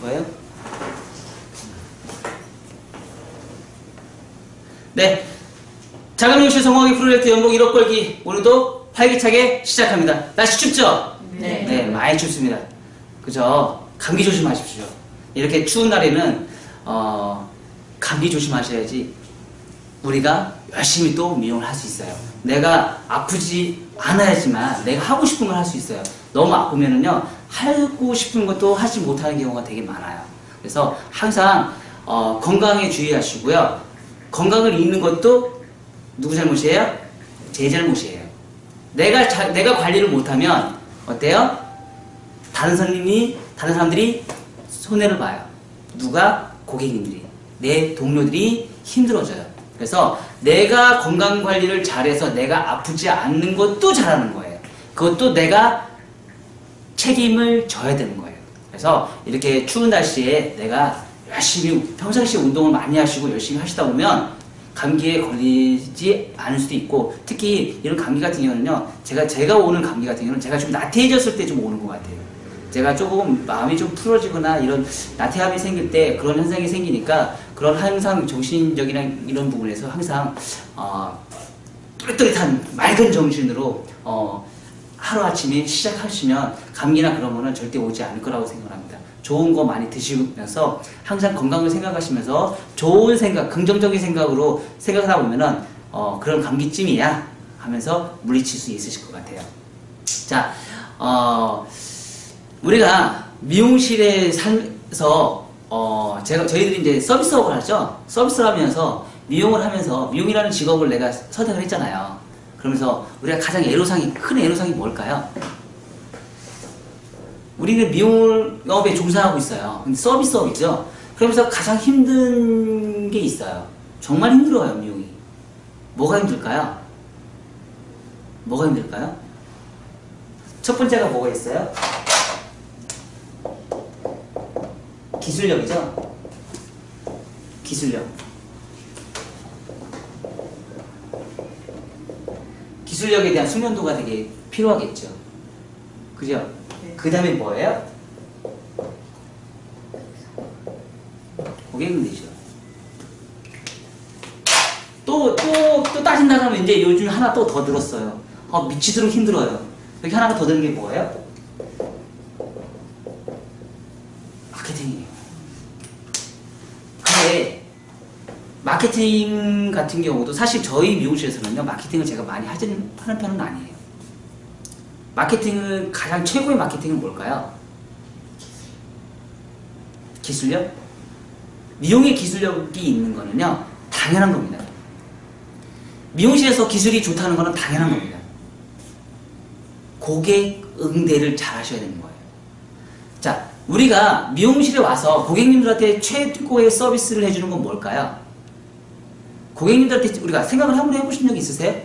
뭐예요? 네. 자가용실 성공하기 프로젝트 연봉 1억 벌기 오늘도 활기차게 시작합니다. 날씨 춥죠? 네. 네, 많이 춥습니다. 그죠? 감기 조심하십시오. 이렇게 추운 날에는 감기 조심하셔야지 우리가 열심히 또 미용을 할 수 있어요. 내가 아프지 않아야지만 내가 하고 싶은 걸 할 수 있어요. 너무 아프면은요, 하고 싶은 것도 하지 못하는 경우가 되게 많아요. 그래서 항상 건강에 주의하시고요. 건강을 잃는 것도 누구 잘못이에요? 제 잘못이에요. 내가 관리를 못하면 어때요? 다른 사람들이 손해를 봐요. 누가? 고객님들이. 내 동료들이 힘들어져요. 그래서 내가 건강관리를 잘해서 내가 아프지 않는 것도 잘하는 거예요. 그것도 내가 책임을 져야 되는 거예요. 그래서 이렇게 추운 날씨에 내가 열심히 평상시에 운동을 많이 하시고 열심히 하시다 보면 감기에 걸리지 않을 수도 있고, 특히 이런 감기 같은 경우는요, 제가 오는 감기 같은 경우는 제가 좀 나태해졌을 때 좀 오는 것 같아요. 제가 조금 마음이 좀 풀어지거나 이런 나태함이 생길 때 그런 현상이 생기니까, 그런 항상 정신적인 이런 부분에서 항상 또렷한 맑은 정신으로 하루아침에 시작하시면 감기나 그런 거는 절대 오지 않을 거라고 생각합니다. 좋은 거 많이 드시면서 항상 건강을 생각하시면서 좋은 생각, 긍정적인 생각으로 생각하다 보면은 그런 감기쯤이야 하면서 물리칠 수 있으실 것 같아요. 자, 우리가 미용실에 살면서 저희들이 이제 서비스업을 하죠. 서비스를 하면서 미용을 하면서 미용이라는 직업을 내가 선택을 했잖아요. 그러면서 우리가 가장 큰 애로사항이 뭘까요? 우리는 미용업에 종사하고 있어요. 근데 서비스업이죠. 그러면서 가장 힘든 게 있어요. 정말 힘들어요, 미용이. 뭐가 힘들까요? 뭐가 힘들까요? 첫 번째가 뭐가 있어요? 기술력이죠? 기술력. 기술력에 대한 숙련도가 되게 필요하겠죠. 그죠? 네. 그 다음에 뭐예요? 고객님들이죠. 또 따진다 그러면 이제 요즘 하나 또 더 늘었어요. 미치도록 힘들어요. 여기 하나가 더 드는 게 뭐예요? 마케팅이에요. 근데 마케팅 같은 경우도 사실 저희 미용실에서는요, 마케팅을 제가 많이 하는 편은 아니에요. 마케팅은 가장 최고의 마케팅은 뭘까요? 기술력? 미용의 기술력이 있는 거는요, 당연한 겁니다. 미용실에서 기술이 좋다는 거는 당연한 겁니다. 고객 응대를 잘 하셔야 되는 거예요. 자, 우리가 미용실에 와서 고객님들한테 최고의 서비스를 해주는 건 뭘까요? 고객님들한테 우리가 생각을 한번 해보신 적 있으세요?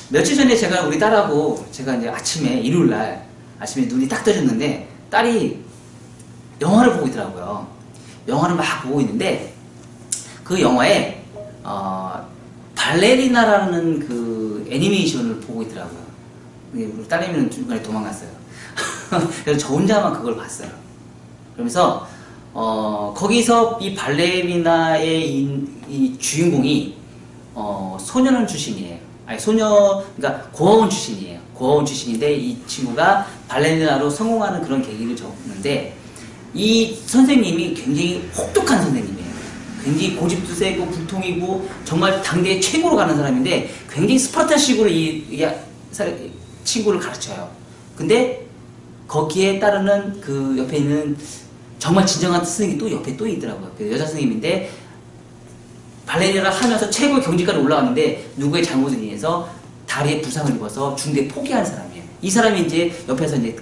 며칠 전에 우리 딸하고 제가 이제 아침에 일요일날 아침에 눈이 딱 떠졌는데 딸이 영화를 보고 있더라고요. 영화를 막 보고 있는데 그 영화에 발레리나라는 그 애니메이션을 보고 있더라고요. 우리 딸내미는 중간에 도망갔어요. 그래서 저 혼자만 그걸 봤어요. 그러면서 거기서 이 발레리나의 이 주인공이 소년원 출신이에요. 그러니까 고아원 출신이에요. 고아원 출신인데 이 친구가 발레리나로 성공하는 그런 계기를 적는데, 이 선생님이 굉장히 혹독한 선생님이에요. 굉장히 고집도 세고 불통이고 정말 당대에 최고로 가는 사람인데 굉장히 스파르타식으로 이 친구를 가르쳐요. 근데 거기에 따르는 그 옆에 있는 정말 진정한 선생님이 또 옆에 또 있더라고요. 그 여자 선생님인데 발레리나를 하면서 최고의 경지까지 올라왔는데 누구의 잘못에 의해서 다리에 부상을 입어서 중대 포기한 사람이에요. 이 사람이 이제 옆에서 이제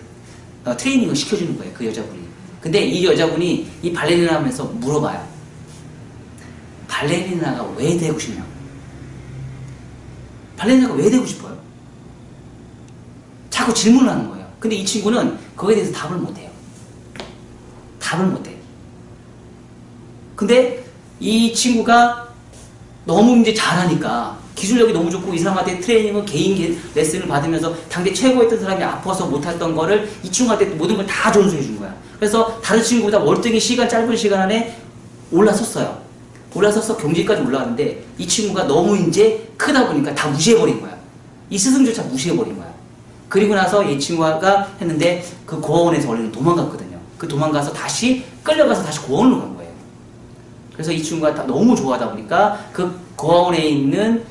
트레이닝을 시켜주는 거예요. 그 여자분이. 근데 이 여자분이 이 발레리나 하면서 물어봐요. 발레리나가 왜 되고 싶냐고. 발레리나가 왜 되고 싶어요? 자꾸 질문을 하는 거예요. 근데 이 친구는 거기에 대해서 답을 못해요. 답을 못해요. 근데 이 친구가 너무 이제 잘하니까, 기술력이 너무 좋고 이 사람한테 트레이닝을 개인 레슨을 받으면서 당대 최고였던 사람이 아파서 못했던 거를 이 친구한테 모든 걸 다 전수해 준 거야. 그래서 다른 친구보다 월등히 짧은 시간 안에 올라섰어요. 올라서서 경지까지 올라갔는데 이 친구가 너무 이제 크다 보니까 다 무시해버린 거야. 이 스승조차 무시해버린 거야. 그리고 나서 이 친구가 했는데 그 고아원에서 원래는 도망갔거든요. 그 도망가서 다시 끌려가서 다시 고아원으로 간 거예요. 그래서 이 친구가 너무 좋아하다 보니까 그 고아원에 있는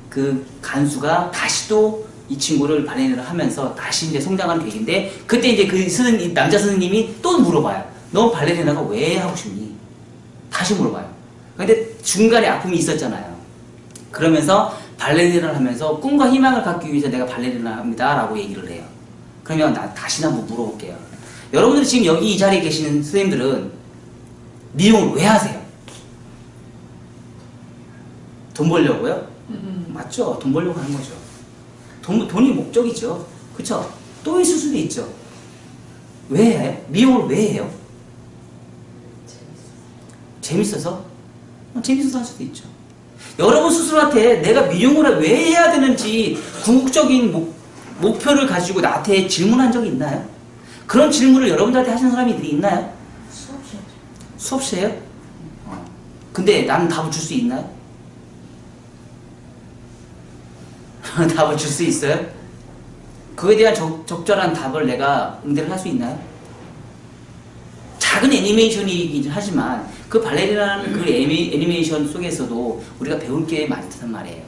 그 간수가 다시 또 이 친구를 발레리나를 하면서 다시 이제 성장하는 계기인데, 그때 이제 그 남자 스승님이 또 물어봐요. 너 발레리나가 왜 하고 싶니? 다시 물어봐요. 근데 중간에 아픔이 있었잖아요. 그러면서 발레리나를 하면서 꿈과 희망을 갖기 위해서 내가 발레리나 합니다 라고 얘기를 해요. 그러면 다시 한번 물어볼게요. 여러분들 지금 여기 이 자리에 계시는 선생님들은 미용을 왜 하세요? 돈 벌려고요? 맞죠? 돈 벌려고 하는 거죠. 돈이 목적이죠. 그쵸? 또 있을 수도 있죠. 왜 해요? 미용을 왜 해요? 재밌어서? 재밌어서 할 수도 있죠. 여러분 스스로한테 내가 미용을 왜 해야 되는지 궁극적인 목표를 가지고 나한테 질문한 적이 있나요? 그런 질문을 여러분들한테 하시는 사람들이 있나요? 수없이 하죠. 수없이 해요? 근데 나는 답을 줄 수 있나요? 답을 줄 수 있어요? 그에 대한 적절한 답을 내가 응대를 할 수 있나요? 작은 애니메이션이긴 하지만 그 발레리나라는 그 애니메이션 속에서도 우리가 배울 게 많단 말이에요.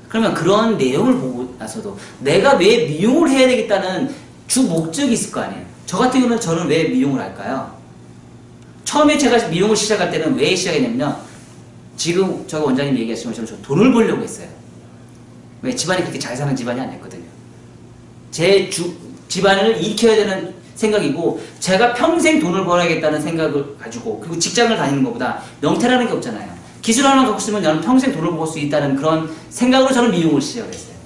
그러면 그런 내용을 보고 나서도 내가 왜 미용을 해야 되겠다는 주 목적이 있을 거 아니에요. 저 같은 경우는 저는 왜 미용을 할까요? 처음에 제가 미용을 시작할 때는 왜 시작했냐면요, 지금 저가 원장님 얘기하신 것처럼 저 돈을 벌려고 했어요. 왜? 집안이 그렇게 잘 사는 집안이 아니었거든요. 제 집안을 일으켜야 되는 생각이고, 제가 평생 돈을 벌어야겠다는 생각을 가지고, 그리고 직장을 다니는 것보다 명태라는 게 없잖아요. 기술 하나 갖고 있으면 나는 평생 돈을 벌 수 있다는 그런 생각으로 저는 미용을 시작을 했어요.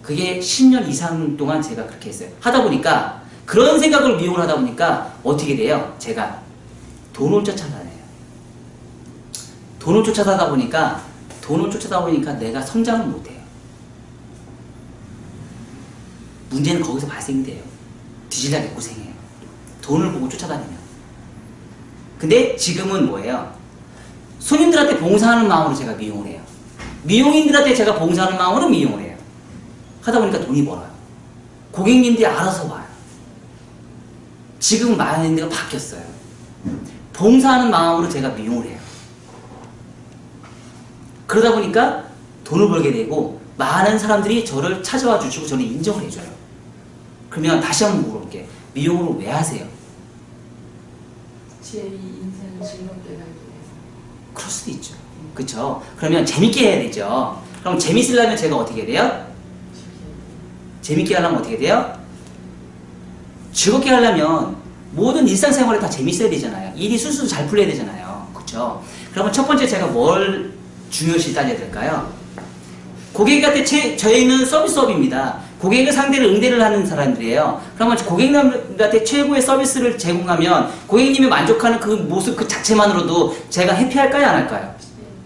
그게 10년 이상 동안 제가 그렇게 했어요. 하다 보니까, 그런 생각을 미용을 하다 보니까 어떻게 돼요? 제가 돈을 쫓아다녀요. 돈을 쫓아다니다 보니까 내가 성장을 못해요. 문제는 거기서 발생이 돼요. 뒤질라 개고생해요. 돈을 보고 쫓아다니면. 근데 지금은 뭐예요? 손님들한테 봉사하는 마음으로 제가 미용을 해요. 미용인들한테 제가 봉사하는 마음으로 미용을 해요. 하다 보니까 돈이 벌어요. 고객님들이 알아서 와요. 지금 마인드가 바뀌었어요. 봉사하는 마음으로 제가 미용을 해요. 그러다 보니까 돈을 벌게 되고 많은 사람들이 저를 찾아와 주시고 저를 인정을 해줘요. 그러면 다시 한번 물어볼게요. 미용을 왜 하세요? 제 인생을 즐겁게 살기 위해서. 그럴 수도 있죠. 그쵸? 그러면 재밌게 해야 되죠. 그럼 재밌으려면 제가 어떻게 해야 돼요? 재밌게 하려면 어떻게 돼요? 즐겁게 하려면 모든 일상생활에 다 재밌어야 되잖아요. 일이 술술 잘 풀려야 되잖아요. 그쵸? 그러면 첫 번째 제가 뭘 중요시 따져야 될까요? 고객한테 저희는 서비스업입니다. 고객을 상대로 응대를 하는 사람들이에요. 그러면 고객님한테 최고의 서비스를 제공하면 고객님이 만족하는 그 모습 그 자체만으로도 제가 해피할까요? 안 할까요?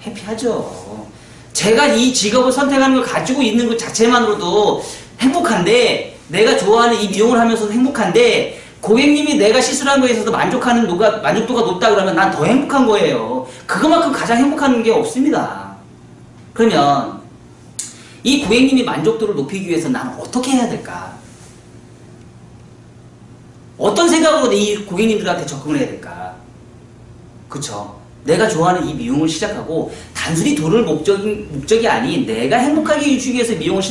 해피하죠. 제가 이 직업을 선택하는 걸 가지고 있는 것 자체만으로도 행복한데, 내가 좋아하는 이 미용을 하면서도 행복한데, 고객님이 내가 시술한 거에 있어서 만족도가 높다 그러면 난 더 행복한 거예요. 그것만큼 가장 행복한 게 없습니다. 그러면 이 고객님이 만족도를 높이기 위해서 나는 어떻게 해야 될까? 어떤 생각으로 이 고객님들한테 접근을 해야 될까? 그쵸? 내가 좋아하는 이 미용을 시작하고 단순히 돈을 목적이 아닌 내가 행복하게 해주기 위해서 미용을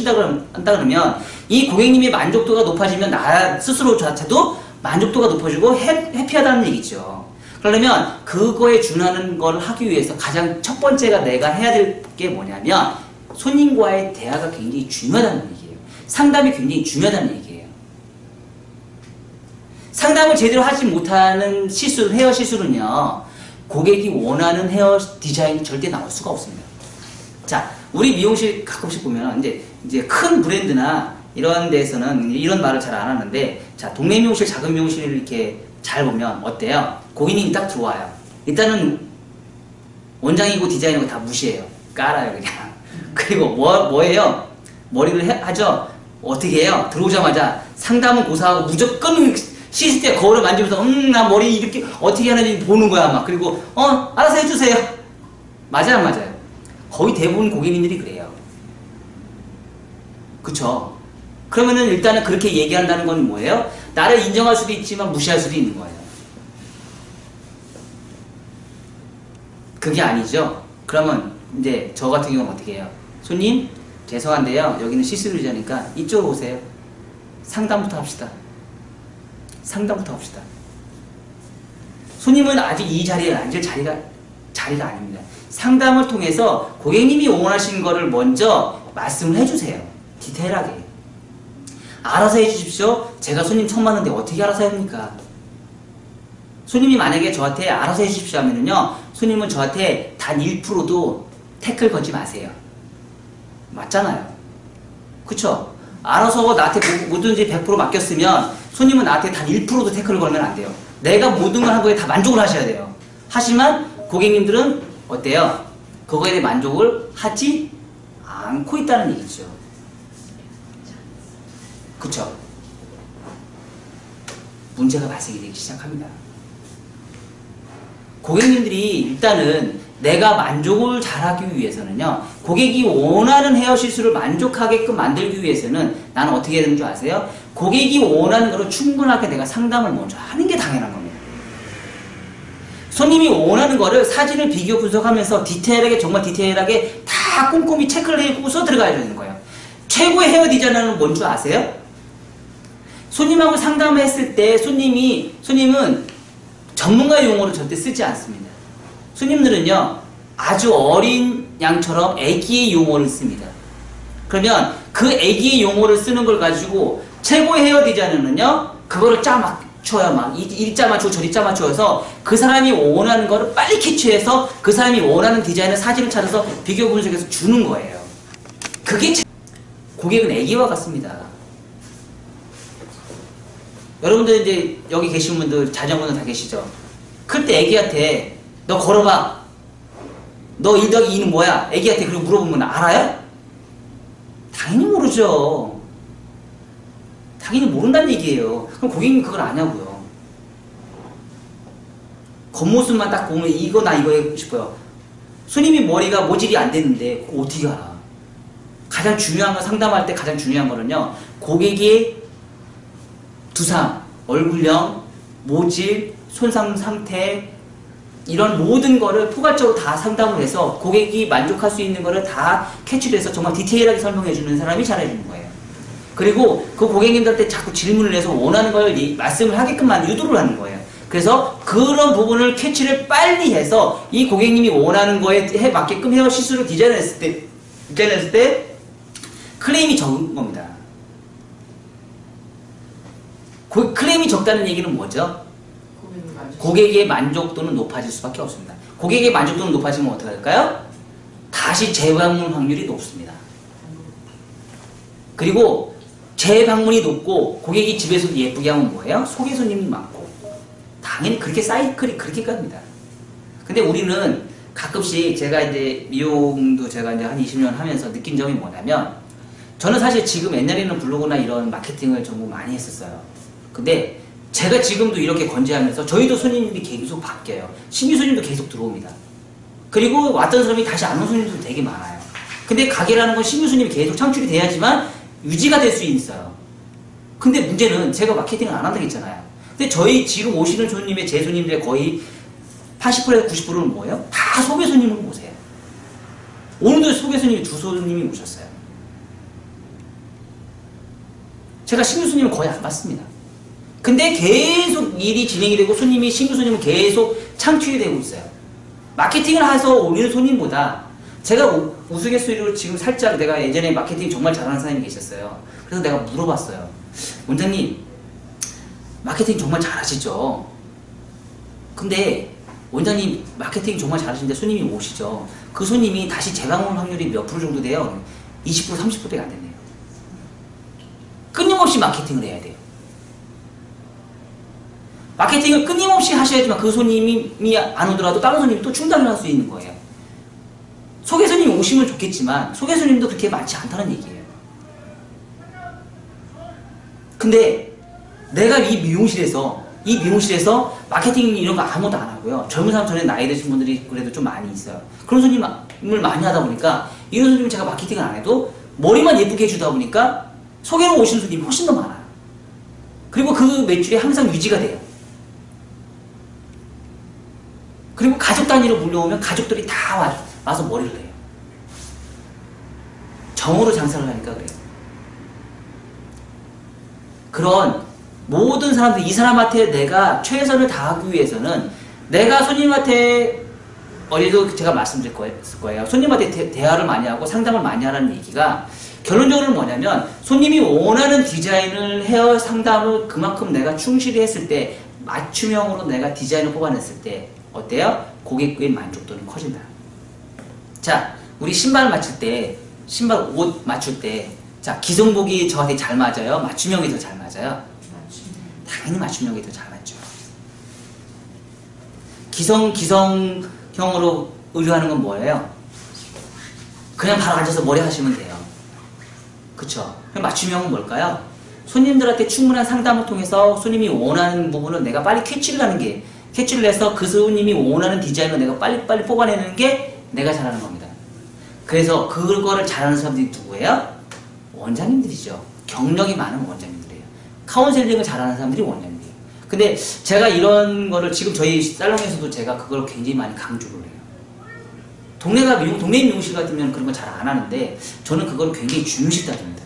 한다 그러면 이 고객님의 만족도가 높아지면 나 스스로 자체도 만족도가 높아지고 해피하다는 얘기죠. 그러려면 그거에 준하는 걸 하기 위해서 가장 첫 번째가 내가 해야 될 게 뭐냐면 손님과의 대화가 굉장히 중요하다는 얘기예요. 상담이 굉장히 중요하다는 얘기예요. 상담을 제대로 하지 못하는 헤어 시술은요, 고객이 원하는 헤어 디자인이 절대 나올 수가 없습니다. 자, 우리 미용실 가끔씩 보면 이제 큰 브랜드나 이런 데서는 이런 말을 잘 안 하는데, 자, 동네 미용실, 작은 미용실을 이렇게 잘 보면 어때요? 고객님이 딱 들어와요. 일단은 원장이고 디자이너고 다 무시해요. 깔아요, 그냥. 그리고 뭐예요? 머리를 하죠? 어떻게 해요? 들어오자마자 상담은 고사하고 무조건 씻을 때 거울을 만지면서 나 머리 이렇게 어떻게 하는지 보는 거야 막. 그리고 알아서 해주세요. 맞아요 안 맞아요? 거의 대부분 고객님들이 그래요. 그쵸? 그러면은 일단은 그렇게 얘기한다는 건 뭐예요? 나를 인정할 수도 있지만 무시할 수도 있는 거예요. 그게 아니죠? 그러면 이제 저 같은 경우는 어떻게 해요? 손님 죄송한데요 여기는 시스루자니까 이쪽으로 오세요. 상담부터 합시다. 상담부터 합시다. 손님은 아직 이 자리에 앉을 자리가 아닙니다. 상담을 통해서 고객님이 원하시는 거를 먼저 말씀을 해주세요. 디테일하게. 알아서 해주십시오. 제가 손님 처음 봤는데 어떻게 알아서 합니까? 손님이 만약에 저한테 알아서 해주십시오 하면은요, 손님은 저한테 단 1%도 태클 걸지 마세요. 맞잖아요. 그쵸? 알아서 나한테 뭐든지 100% 맡겼으면 손님은 나한테 단 1%도 태클을 걸면 안 돼요. 내가 모든 걸 한 거에 다 만족을 하셔야 돼요. 하지만 고객님들은 어때요? 그거에 대해 만족을 하지 않고 있다는 얘기죠. 그쵸? 문제가 발생이 되기 시작합니다. 고객님들이 일단은 내가 만족을 잘하기 위해서는요, 고객이 원하는 헤어 시술을 만족하게끔 만들기 위해서는 나는 어떻게 해야 되는 줄 아세요? 고객이 원하는 거를 충분하게 내가 상담을 먼저 하는 게 당연한 겁니다. 손님이 원하는 거를 사진을 비교 분석하면서 디테일하게, 정말 디테일하게 다 꼼꼼히 체크를 해보고서 들어가야 되는 거예요. 최고의 헤어 디자이너는 뭔 줄 아세요? 손님하고 상담을 했을 때 손님은 전문가 용어를 절대 쓰지 않습니다. 손님들은요, 아주 어린 양처럼 애기의 용어를 씁니다. 그러면 그 애기의 용어를 쓰는 걸 가지고 최고의 헤어 디자이너는요, 그거를 짜 맞춰요. 막 이리 짜 맞추고 저리 짜 맞춰서 그 사람이 원하는 거를 빨리 캐치해서 그 사람이 원하는 디자인을 사진을 찾아서 비교 분석해서 주는 거예요. 그게 고객은 애기와 같습니다. 여러분들 이제 여기 계신 분들 자녀분들 다 계시죠? 클 때 애기한테 너 걸어봐. 너 1 더하기 2는 뭐야? 애기한테 그리고 물어보면 알아요? 당연히 모르죠. 당연히 모른다는 얘기예요. 그럼 고객님 그걸 아냐고요. 겉모습만 딱 보면 이거 나 이거 해보고 싶어요. 손님이 머리가 모질이 안 됐는데 그거 어떻게 알아? 가장 중요한 건, 상담할 때 가장 중요한 거는요, 고객의 두상, 얼굴형, 모질, 손상 상태, 이런 모든 거를 포괄적으로 다 상담을 해서 고객이 만족할 수 있는 거를 다 캐치를 해서 정말 디테일하게 설명해 주는 사람이 잘해주는 거예요. 그리고 그 고객님들한테 자꾸 질문을 해서 원하는 걸 말씀을 하게끔 유도를 하는 거예요. 그래서 그런 부분을 캐치를 빨리 해서 이 고객님이 원하는 거에 맞게끔 헤어 시술을 디자인했을 때 클레임이 적은 겁니다. 클레임이 적다는 얘기는 뭐죠? 고객의 만족도는 높아질 수밖에 없습니다. 고객의 만족도는 높아지면 어떻게 할까요? 다시 재방문 확률이 높습니다. 그리고 재방문이 높고 고객이 집에서 예쁘게 하면 뭐예요? 소개 손님이 많고, 당연히 그렇게 사이클이 그렇게 갑니다. 근데 우리는 가끔씩 제가 이제 미용도 제가 이제 한 20년 하면서 느낀 점이 뭐냐면, 저는 사실 지금 옛날에는 블로그나 이런 마케팅을 전부 많이 했었어요. 근데 제가 지금도 이렇게 건재하면서 저희도 손님들이 계속 바뀌어요. 신규 손님도 계속 들어옵니다. 그리고 왔던 사람이 다시 안 온 손님도 되게 많아요. 근데 가게라는 건 신규 손님이 계속 창출이 돼야지만 유지가 될 수 있어요. 근데 문제는 제가 마케팅을 안 한다고 했잖아요. 근데 저희 지금 오시는 손님의 제 손님들의 거의 80%에서 90%는 뭐예요? 다 소개 손님으로 오세요. 오늘도 소개 손님이 2손님이 오셨어요. 제가 신규 손님을 거의 안 받습니다. 근데 계속 일이 진행이 되고 손님이, 신규 손님은 계속 창출이 되고 있어요. 마케팅을 해서 오는 손님보다, 제가 우스갯소리로 지금 살짝, 내가 예전에 마케팅 정말 잘하는 사람이 계셨어요. 그래서 내가 물어봤어요. 원장님, 마케팅 정말 잘하시죠? 근데 원장님 마케팅 정말 잘하시는데 손님이 오시죠? 그 손님이 다시 재방문 확률이 몇 프로 정도 돼요? 20% 30%밖에 안 되네요. 끊임없이 마케팅을 해야 돼요. 마케팅을 끊임없이 하셔야지만 그 손님이 안 오더라도 다른 손님이 또 충당을 할 수 있는 거예요. 소개 손님이 오시면 좋겠지만 소개 손님도 그렇게 많지 않다는 얘기예요. 근데 내가 이 미용실에서 마케팅 이런 거 아무것도 안 하고요. 젊은 사람 전에 나이 드신 분들이 그래도 좀 많이 있어요. 그런 손님을 많이 하다 보니까 이런 손님은 제가 마케팅을 안 해도 머리만 예쁘게 해주다 보니까 소개로 오시는 손님이 훨씬 더 많아요. 그리고 그 매출이 항상 유지가 돼요. 그리고 가족 단위로 몰려오면 가족들이 다 와서 머리를 해요. 정으로 장사를 하니까 그래요. 거예요. 모든 사람들, 이 사람한테 내가 최선을 다하기 위해서는 내가 손님한테 어제도 제가 말씀드릴 거예요. 손님한테 대화를 많이 하고 상담을 많이 하라는 얘기가 결론적으로는 뭐냐면 손님이 원하는 디자인을 헤어 상담을 그만큼 내가 충실히 했을 때 맞춤형으로 내가 디자인을 뽑아냈을 때 어때요? 고객의 만족도는 커진다. 자, 우리 신발 맞출 때, 신발 옷 맞출 때, 자, 기성복이 저한테 잘 맞아요? 맞춤형이 더 잘 맞아요? 당연히 맞춤형이 더 잘 맞죠. 기성형으로 의류하는 건 뭐예요? 그냥 바로 앉아서 머리 하시면 돼요. 그쵸? 그럼 맞춤형은 뭘까요? 손님들한테 충분한 상담을 통해서 손님이 원하는 부분을 내가 빨리 캐치를 해서 그 손님이 원하는 디자인을 내가 빨리빨리 뽑아내는 게 내가 잘하는 겁니다. 그래서 그거를 잘하는 사람들이 누구예요? 원장님들이죠. 경력이 많은 원장님들이에요. 카운셀링을 잘하는 사람들이 원장님이에요. 근데 제가 이런 거를 지금 저희 살롱에서도 제가 그걸 굉장히 많이 강조를 해요. 동네 미용실 같으면 그런 거 잘 안 하는데 저는 그걸 굉장히 중요시 따집니다.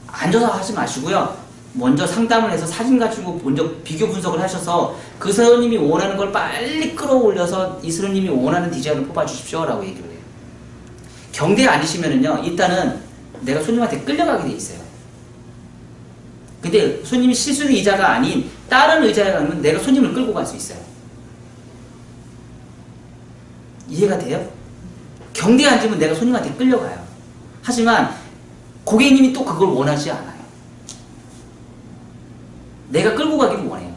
앉아서 하지 마시고요. 먼저 상담을 해서 사진 가지고 먼저 비교 분석을 하셔서 그 사장님이 원하는 걸 빨리 끌어올려서 이 사장님이 원하는 디자인을 뽑아주십시오 라고 얘기를 해요. 경대에 앉으시면은요, 일단은 내가 손님한테 끌려가게 돼 있어요. 근데 손님이 시술 의자가 아닌 다른 의자에 가면 내가 손님을 끌고 갈 수 있어요. 이해가 돼요? 경대에 앉으면 내가 손님한테 끌려가요. 하지만 고객님이 또 그걸 원하지 않아요. 내가 끌고 가기를 원해요.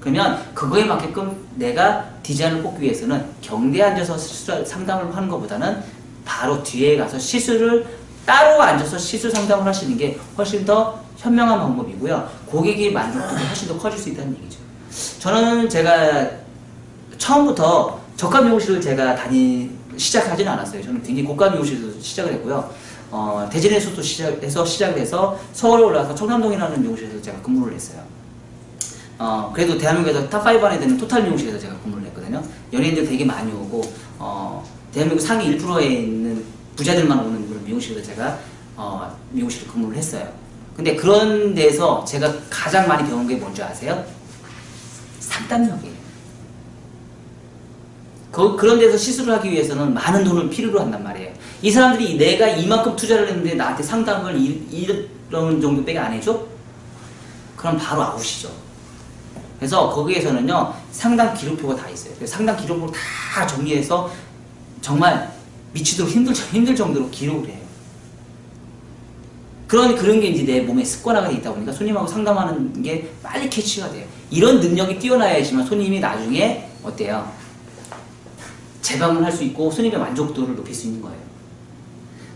그러면 그거에 맞게끔 내가 디자인을 뽑기 위해서는 경대에 앉아서 상담을 하는 것보다는 바로 뒤에 가서 시술을 따로 앉아서 시술 상담을 하시는 게 훨씬 더 현명한 방법이고요. 고객의 만족도가 훨씬 더 커질 수 있다는 얘기죠. 저는 제가 처음부터 저가 미용실을 제가 시작하지는 않았어요. 저는 굉장히 고가 미용실에서 시작을 했고요. 대전에서도 시작을 해서 서울에 올라와서 청담동이라는 미용실에서 제가 근무를 했어요. 그래도 대한민국에서 탑5 안에 드는 토탈 미용실에서 제가 근무를 했거든요. 연예인들 되게 많이 오고, 대한민국 상위 1%에 있는 부자들만 오는 그런 미용실에서 제가, 미용실을 근무를 했어요. 근데 그런 데서 제가 가장 많이 배운 게 뭔지 아세요? 상담력이에요. 그런 데서 시술을 하기 위해서는 많은 돈을 필요로 한단 말이에요. 이 사람들이 내가 이만큼 투자를 했는데 나한테 상담을 이런 정도밖에 안 해줘? 그럼 바로 아웃이죠. 그래서 거기에서는요, 상담 기록표가 다 있어요. 상담 기록표를 다 정리해서 정말 미치도록 힘들 정도로 기록을 해요. 그런 게 이제 내 몸에 습관화가 돼 있다 보니까 손님하고 상담하는 게 빨리 캐치가 돼요. 이런 능력이 뛰어나야지만 손님이 나중에 어때요? 재방문할 수 있고 손님의 만족도를 높일 수 있는 거예요.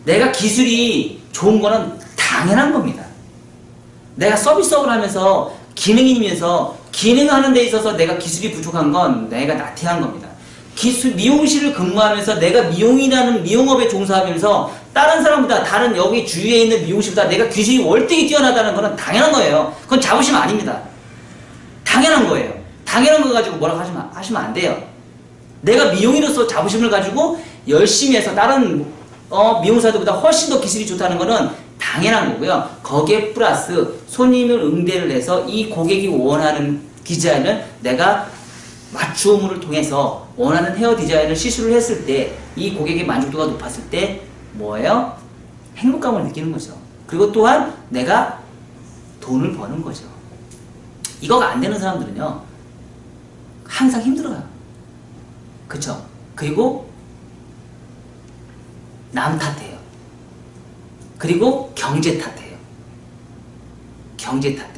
내가 기술이 좋은 거는 당연한 겁니다. 내가 서비스업을 하면서 기능인이면서 기능하는 데 있어서 내가 기술이 부족한 건 내가 나태한 겁니다. 미용실을 근무하면서 내가 미용업에 종사하면서 다른 사람보다 다른 여기 주위에 있는 미용실보다 내가 기술이 월등히 뛰어나다는 거는 당연한 거예요. 그건 자부심 아닙니다. 당연한 거예요. 당연한 거 가지고 뭐라고 하시면 안 돼요. 내가 미용인으로서 자부심을 가지고 열심히 해서 다른 미용사들보다 훨씬 더 기술이 좋다는 거는 당연한 거고요. 거기에 플러스 손님을 응대를 해서 이 고객이 원하는 디자인을 내가 맞춤을 통해서 원하는 헤어 디자인을 시술을 했을 때 이 고객의 만족도가 높았을 때 뭐예요? 행복감을 느끼는 거죠. 그리고 또한 내가 돈을 버는 거죠. 이거가 안 되는 사람들은요, 항상 힘들어요. 그쵸? 그리고 남 탓해요. 그리고 경제 탓해요. 경제 탓해.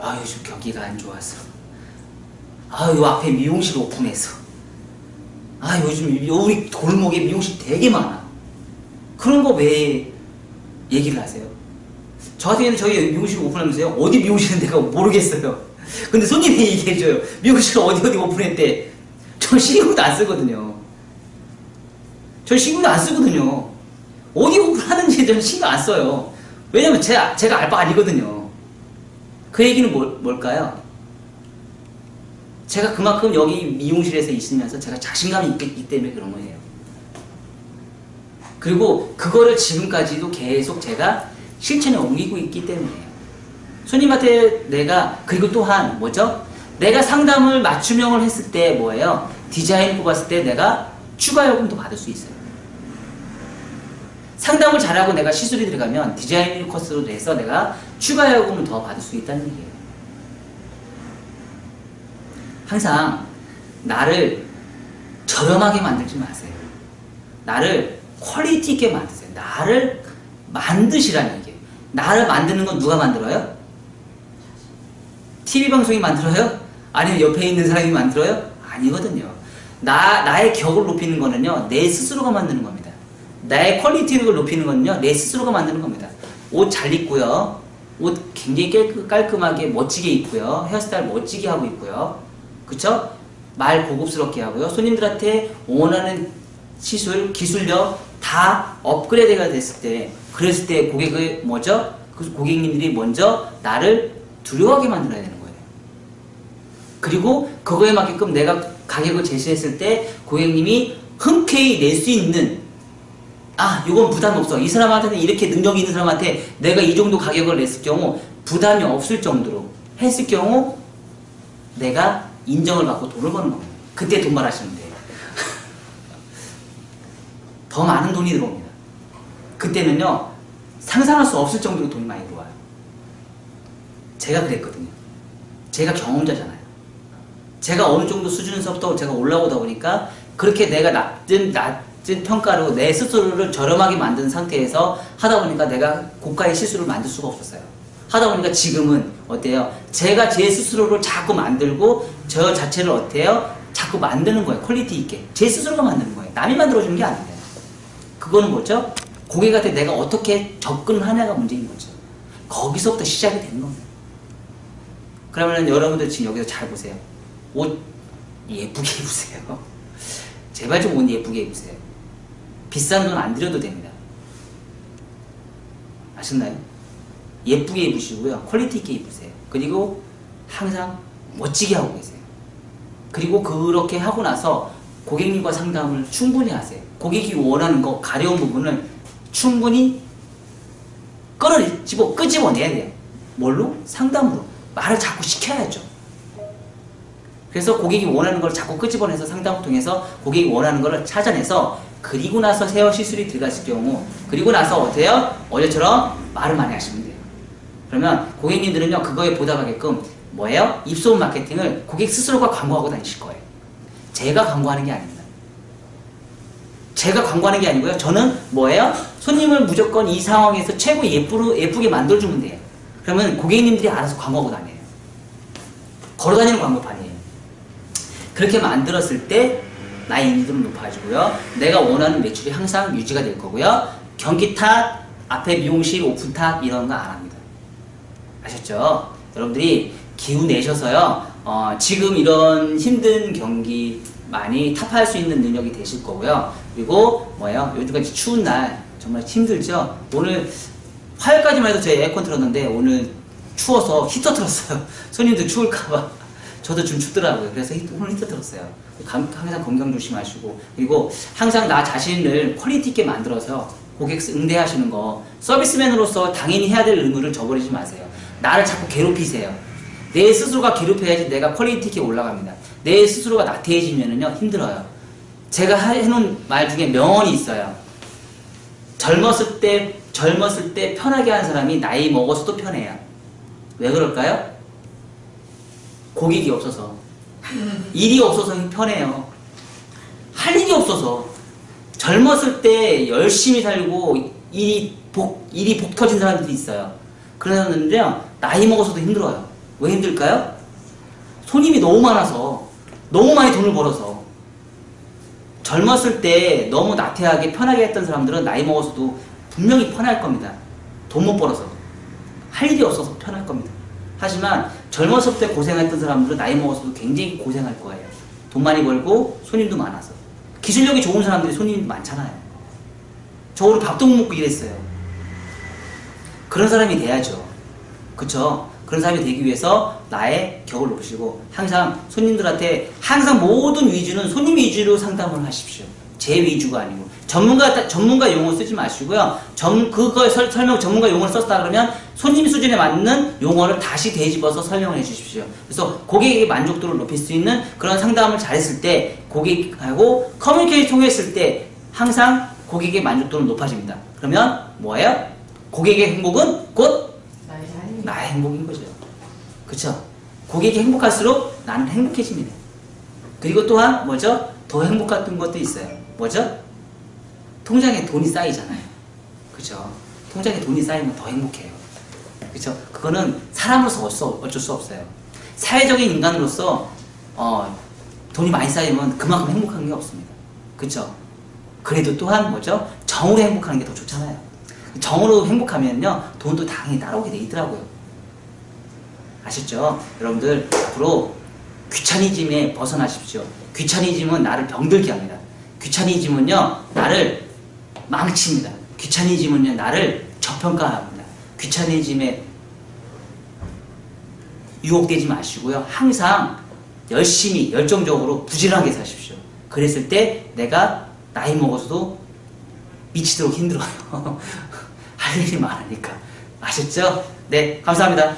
아, 요즘 경기가 안 좋아서. 아, 요 앞에 미용실 오픈해서. 아, 요즘 우리 골목에 미용실 되게 많아. 그런 거 왜 얘기를 하세요? 저 같은 경우는 저희 미용실 오픈하면서요. 어디 미용실은 내가 모르겠어요. 근데 손님이 얘기해줘요. 미용실 어디 오픈했대. 저 신경도 안 쓰거든요. 저 신경도 안 쓰거든요. 어디 오픈하는지 저는 신경 안 써요. 왜냐면 제가 알바 아니거든요. 그 얘기는 뭘까요? 제가 그만큼 여기 미용실에서 있으면서 제가 자신감이 있기 때문에 그런 거예요. 그리고 그거를 지금까지도 계속 제가 실천에 옮기고 있기 때문에요. 손님한테 그리고 또한 뭐죠? 내가 상담을 맞춤형을 했을 때 뭐예요? 디자인 뽑았을 때 내가 추가 요금도 받을 수 있어요. 상담을 잘하고 내가 시술이 들어가면 디자인 코스로 해서 내가 추가 요금을 더 받을 수 있다는 얘기예요. 항상 나를 저렴하게 만들지 마세요. 나를 퀄리티 있게 만드세요. 나를 만드시라는 얘기예요. 나를 만드는 건 누가 만들어요? TV방송이 만들어요? 아니면 옆에 있는 사람이 만들어요? 아니거든요. 나의 격을 높이는 거는요, 내 스스로가 만드는 겁니다. 나의 퀄리티를 높이는 거는요, 내 스스로가 만드는 겁니다. 옷 잘 입고요. 옷 굉장히 깔끔하게 멋지게 입고요. 헤어스타일 멋지게 하고 있고요. 그쵸? 말 고급스럽게 하고요. 손님들한테 원하는 시술, 기술력 다 업그레이드가 됐을 때, 그랬을 때 고객을 뭐죠? 그 고객님들이 먼저 나를 두려워하게 만들어야 되는 거예요. 그리고 그거에 맞게끔 내가 가격을 제시했을 때 고객님이 흔쾌히 낼 수 있는, 이건 부담 없어. 이 사람한테는 이렇게 능력이 있는 사람한테 내가 이 정도 가격을 냈을 경우 부담이 없을 정도로 했을 경우 내가 인정을 받고 돈을 버는 겁니다. 그때 돈 말하시면 돼요. 더 많은 돈이 들어옵니다. 그때는요, 상상할 수 없을 정도로 돈이 많이 들어와요. 제가 그랬거든요. 제가 경험자잖아요. 제가 어느 정도 수준에서부터 제가 올라오다 보니까 그렇게 내가 낮은 평가로 내 스스로를 저렴하게 만든 상태에서 하다 보니까 내가 고가의 시술을 만들 수가 없었어요. 하다 보니까 지금은 어때요? 제가 제 스스로를 자꾸 만들고 저 자체를 어때요? 자꾸 만드는 거예요. 퀄리티 있게. 제 스스로가 만드는 거예요. 남이 만들어주는 게 아닌데. 그거는 뭐죠? 고객한테 내가 어떻게 접근하냐가 문제인 거죠. 거기서부터 시작이 되는 겁니다. 그러면 여러분들 지금 여기서 잘 보세요. 옷 예쁘게 입으세요. 제발 좀 옷 예쁘게 입으세요. 비싼 돈 안 들여도 됩니다. 아셨나요? 예쁘게 입으시고요. 퀄리티 있게 입으세요. 그리고 항상 멋지게 하고 계세요. 그리고 그렇게 하고 나서 고객님과 상담을 충분히 하세요. 고객이 원하는 거, 가려운 부분을 충분히 끄집어내야 돼요. 뭘로? 상담으로. 말을 자꾸 시켜야죠. 그래서 고객이 원하는 걸 자꾸 끄집어내서 상담을 통해서 고객이 원하는 걸 찾아내서 그리고 나서 헤어 시술이 들어갔을 경우 그리고 나서 어때요? 어제처럼 말을 많이 하시면 돼요. 그러면 고객님들은요 그거에 보답하게끔 뭐예요? 입소문 마케팅을 고객 스스로가 광고하고 다니실 거예요. 제가 광고하는 게 아닙니다. 제가 광고하는 게 아니고요. 저는 뭐예요? 손님을 무조건 이 상황에서 최고 예쁘게 만들어주면 돼요. 그러면 고객님들이 알아서 광고하고 다녀요. 걸어다니는 광고판이에요. 그렇게 만들었을 때 나의 인지도는 높아지고요. 내가 원하는 매출이 항상 유지가 될 거고요. 경기 탓, 앞에 미용실, 오픈 탓 이런 거 안 합니다. 아셨죠? 여러분들이 기운 내셔서요. 지금 이런 힘든 경기 많이 타파할 수 있는 능력이 되실 거고요. 그리고 뭐예요? 요즘같이 추운 날 정말 힘들죠? 오늘 화요일까지만 해도 저희 에어컨 틀었는데 오늘 추워서 히터 틀었어요. 손님들 추울까봐. 저도 좀 춥더라고요. 그래서 오늘 히터 틀었어요. 항상 건강 조심하시고 그리고 항상 나 자신을 퀄리티 있게 만들어서 고객 응대하시는 거 서비스맨으로서 당연히 해야 될 의무를 저버리지 마세요. 나를 자꾸 괴롭히세요. 내 스스로가 괴롭혀야지 내가 퀄리티 있게 올라갑니다. 내 스스로가 나태해지면은요 힘들어요. 제가 해놓은 말 중에 명언이 있어요. 젊었을 때 편하게 하는 사람이 나이 먹어서도 편해요. 왜 그럴까요? 고객이 없어서 일이 없어서 편해요. 할 일이 없어서 젊었을 때 열심히 살고 일이 복 터진 사람들이 있어요. 그러는데요 나이 먹어서도 힘들어요. 왜 힘들까요? 손님이 너무 많아서 너무 많이 돈을 벌어서. 젊었을 때 너무 나태하게 편하게 했던 사람들은 나이 먹어서도 분명히 편할 겁니다. 돈 못 벌어서. 할 일이 없어서 편할 겁니다. 하지만 젊었을 때 고생했던 사람들은 나이 먹어서도 굉장히 고생할 거예요. 돈 많이 벌고 손님도 많아서. 기술력이 좋은 사람들이 손님이 많잖아요. 저 오늘 밥도 못 먹고 일했어요. 그런 사람이 돼야죠. 그쵸? 그런 사람이 되기 위해서 나의 격을 높이시고 항상 손님들한테 항상 모든 위주는 손님 위주로 상담을 하십시오. 제 위주가 아니고 전문가 용어 쓰지 마시고요. 그거 설명 전문가 용어를 썼다 그러면 손님 수준에 맞는 용어를 다시 되짚어서 설명을 해주십시오. 그래서 고객의 만족도를 높일 수 있는 그런 상담을 잘했을 때 고객하고 커뮤니케이션을 통했을 때 항상 고객의 만족도는 높아집니다. 그러면 뭐예요? 고객의 행복은 곧 나의 행복인 거죠. 그쵸? 고객이 행복할수록 나는 행복해집니다. 그리고 또한 뭐죠? 더 행복했던 것도 있어요. 뭐죠? 통장에 돈이 쌓이잖아요. 그쵸? 통장에 돈이 쌓이면 더 행복해요. 그쵸? 그거는 사람으로서 어쩔 수 없어요. 사회적인 인간으로서 돈이 많이 쌓이면 그만큼 행복한 게 없습니다. 그쵸? 그래도 또한 뭐죠? 정으로 행복하는 게 더 좋잖아요. 정으로 행복하면요 돈도 당연히 따라오게 돼 있더라고요. 아셨죠? 여러분들 앞으로 귀차니즘에 벗어나십시오. 귀차니즘은 나를 병들게 합니다. 귀차니즘은요 나를 망칩니다. 귀차니즘은요 나를 저평가합니다. 귀차니즘에 유혹되지 마시고요. 항상 열심히 열정적으로 부지런하게 사십시오. 그랬을 때 내가 나이 먹어서도 미치도록 힘들어요. 할 일이 많으니까. 아셨죠? 네, 감사합니다.